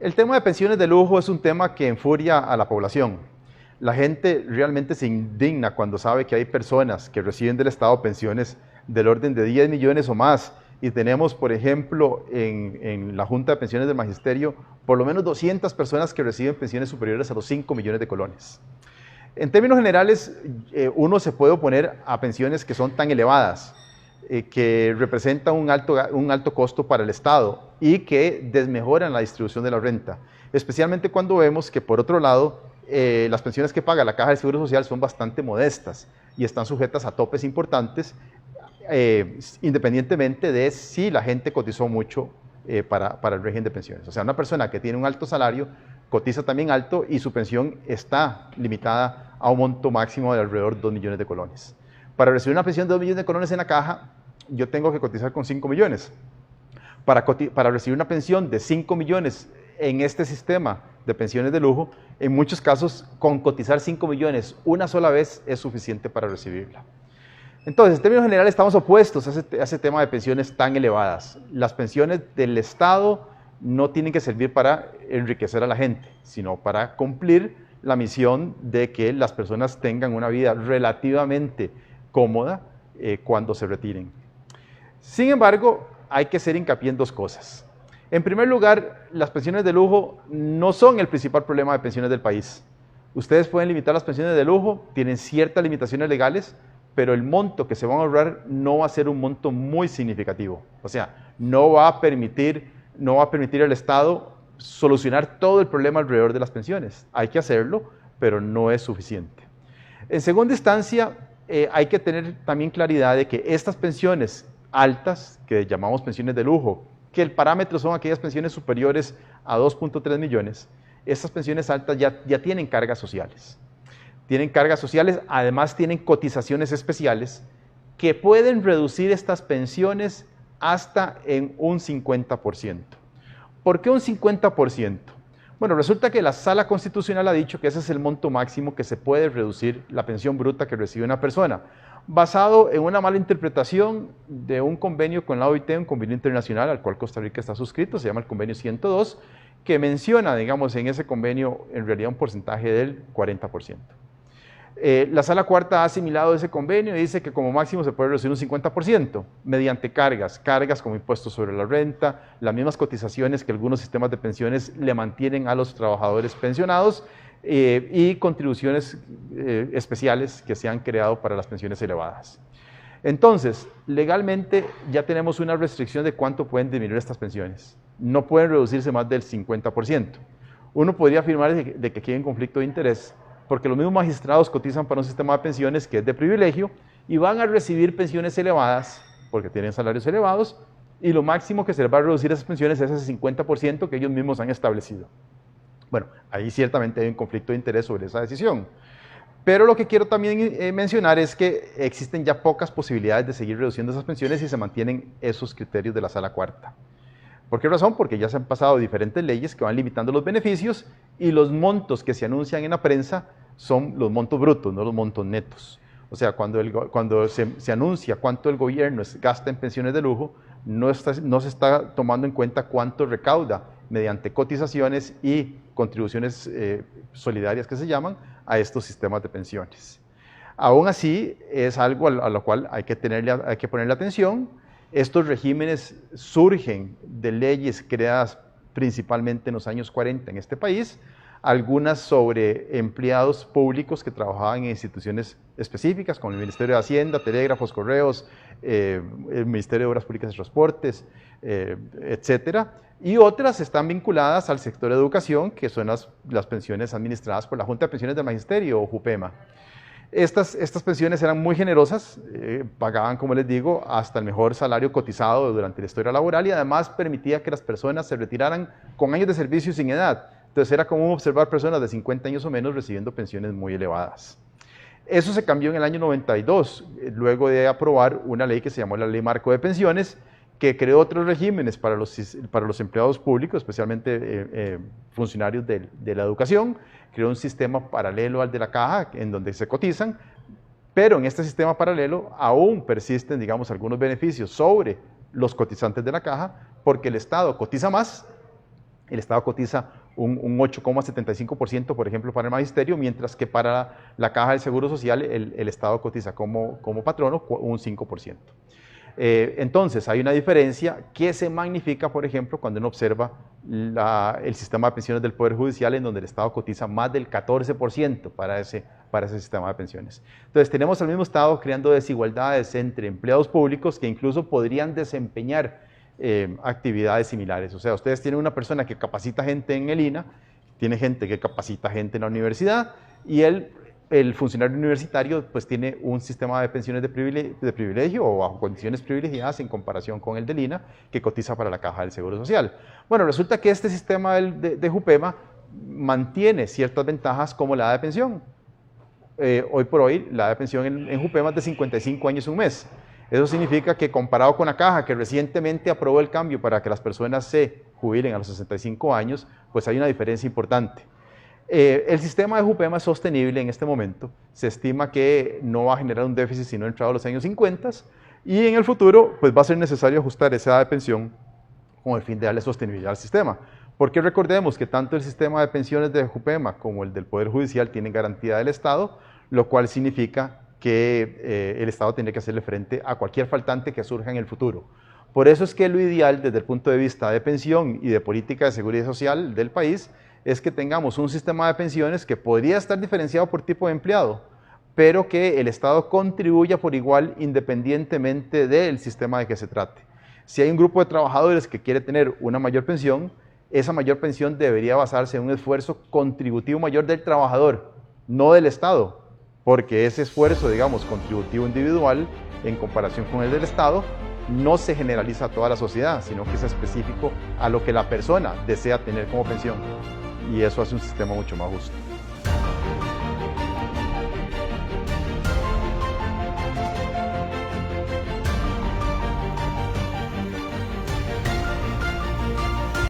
El tema de pensiones de lujo es un tema que enfuria a la población. La gente realmente se indigna cuando sabe que hay personas que reciben del Estado pensiones del orden de 10 millones o más. Y tenemos, por ejemplo, en la Junta de Pensiones del Magisterio, por lo menos 200 personas que reciben pensiones superiores a los 5 millones de colones. En términos generales, uno se puede oponer a pensiones que son tan elevadas, que representan un alto costo para el Estado y que desmejoran la distribución de la renta, especialmente cuando vemos que, por otro lado, las pensiones que paga la Caja de Seguro Social son bastante modestas y están sujetas a topes importantes, independientemente de si la gente cotizó mucho para el régimen de pensiones. O sea, una persona que tiene un alto salario cotiza también alto y su pensión está limitada a un monto máximo de alrededor de 2 millones de colones. Para recibir una pensión de 2 millones de colones en la Caja, yo tengo que cotizar con 5 millones. Para recibir una pensión de 5 millones en este sistema de pensiones de lujo, en muchos casos, con cotizar 5 millones una sola vez es suficiente para recibirla. Entonces, en términos generales, estamos opuestos a ese tema de pensiones tan elevadas. Las pensiones del Estado no tienen que servir para enriquecer a la gente, sino para cumplir la misión de que las personas tengan una vida relativamente cómoda cuando se retiren. Sin embargo, hay que hacer hincapié en dos cosas. En primer lugar, las pensiones de lujo no son el principal problema de pensiones del país. Ustedes pueden limitar las pensiones de lujo, tienen ciertas limitaciones legales, pero el monto que se van a ahorrar no va a ser un monto muy significativo. O sea, no va a permitir al Estado solucionar todo el problema alrededor de las pensiones. Hay que hacerlo, pero no es suficiente. En segunda instancia, hay que tener también claridad de que estas pensiones altas, que llamamos pensiones de lujo, que el parámetro son aquellas pensiones superiores a 2.3 millones, estas pensiones altas ya tienen cargas sociales. Tienen cargas sociales, además tienen cotizaciones especiales que pueden reducir estas pensiones hasta en un 50%. ¿Por qué un 50%? Bueno, resulta que la Sala Constitucional ha dicho que ese es el monto máximo que se puede reducir la pensión bruta que recibe una persona, basado en una mala interpretación de un convenio con la OIT, un convenio internacional al cual Costa Rica está suscrito, se llama el convenio 102, que menciona, digamos, en ese convenio en realidad un porcentaje del 40%. La Sala Cuarta ha asimilado ese convenio y dice que como máximo se puede reducir un 50% mediante cargas como impuestos sobre la renta, las mismas cotizaciones que algunos sistemas de pensiones le mantienen a los trabajadores pensionados y contribuciones especiales que se han creado para las pensiones elevadas. Entonces, legalmente ya tenemos una restricción de cuánto pueden disminuir estas pensiones. No pueden reducirse más del 50%. Uno podría afirmar de que aquí hay un conflicto de interés, porque los mismos magistrados cotizan para un sistema de pensiones que es de privilegio y van a recibir pensiones elevadas porque tienen salarios elevados y lo máximo que se les va a reducir a esas pensiones es ese 50% que ellos mismos han establecido. Bueno, ahí ciertamente hay un conflicto de interés sobre esa decisión. Pero lo que quiero también mencionar es que existen ya pocas posibilidades de seguir reduciendo esas pensiones si se mantienen esos criterios de la Sala Cuarta. ¿Por qué razón? Porque ya se han pasado diferentes leyes que van limitando los beneficios y los montos que se anuncian en la prensa son los montos brutos, no los montos netos. O sea, cuando se anuncia cuánto el gobierno gasta en pensiones de lujo, no se está tomando en cuenta cuánto recauda mediante cotizaciones y contribuciones solidarias que se llaman a estos sistemas de pensiones. Aún así, es algo a lo cual hay que ponerle atención. Estos regímenes surgen de leyes creadas principalmente en los años 40 en este país, algunas sobre empleados públicos que trabajaban en instituciones específicas, como el Ministerio de Hacienda, Telégrafos, Correos, el Ministerio de Obras Públicas y Transportes, etcétera. Y otras están vinculadas al sector de educación, que son las pensiones administradas por la Junta de Pensiones del Magisterio, o JUPEMA. Estas pensiones eran muy generosas, pagaban, como les digo, hasta el mejor salario cotizado durante la historia laboral y además permitía que las personas se retiraran con años de servicio sin edad. Entonces era común observar personas de 50 años o menos recibiendo pensiones muy elevadas. Eso se cambió en el año 92, luego de aprobar una ley que se llamó la Ley Marco de Pensiones, que creó otros regímenes para los empleados públicos, especialmente funcionarios de la educación, creó un sistema paralelo al de la Caja, en donde se cotizan, pero en este sistema paralelo aún persisten, digamos, algunos beneficios sobre los cotizantes de la Caja, porque el Estado cotiza más el Estado cotiza un 8,75%, por ejemplo, para el magisterio, mientras que para la Caja del Seguro Social el Estado cotiza como patrono un 5%. Entonces, hay una diferencia que se magnifica, por ejemplo, cuando uno observa el sistema de pensiones del Poder Judicial, en donde el Estado cotiza más del 14% para ese sistema de pensiones. Entonces, tenemos al mismo Estado creando desigualdades entre empleados públicos que incluso podrían desempeñar actividades similares. O sea, ustedes tienen una persona que capacita gente en el INAH, tiene gente que capacita gente en la universidad, y el funcionario universitario pues tiene un sistema de pensiones de privilegio o bajo condiciones privilegiadas en comparación con el del INAH, que cotiza para la Caja del Seguro Social. Bueno, resulta que este sistema de JUPEMA mantiene ciertas ventajas como la edad de pensión. Hoy por hoy la edad de pensión en JUPEMA es de 55 años un mes. Eso significa que comparado con la Caja, que recientemente aprobó el cambio para que las personas se jubilen a los 65 años, pues hay una diferencia importante. El sistema de JUPEMA es sostenible en este momento. Se estima que no va a generar un déficit sino entrado a los años 50, y en el futuro pues va a ser necesario ajustar esa edad de pensión con el fin de darle sostenibilidad al sistema. Porque recordemos que tanto el sistema de pensiones de JUPEMA como el del Poder Judicial tienen garantía del Estado, lo cual significa que el Estado tiene que hacerle frente a cualquier faltante que surja en el futuro. Por eso es que lo ideal desde el punto de vista de pensión y de política de seguridad social del país es que tengamos un sistema de pensiones que podría estar diferenciado por tipo de empleado, pero que el Estado contribuya por igual independientemente del sistema de que se trate. Si hay un grupo de trabajadores que quiere tener una mayor pensión, esa mayor pensión debería basarse en un esfuerzo contributivo mayor del trabajador, no del Estado, porque ese esfuerzo, digamos, contributivo individual en comparación con el del Estado no se generaliza a toda la sociedad, sino que es específico a lo que la persona desea tener como pensión, y eso hace un sistema mucho más justo.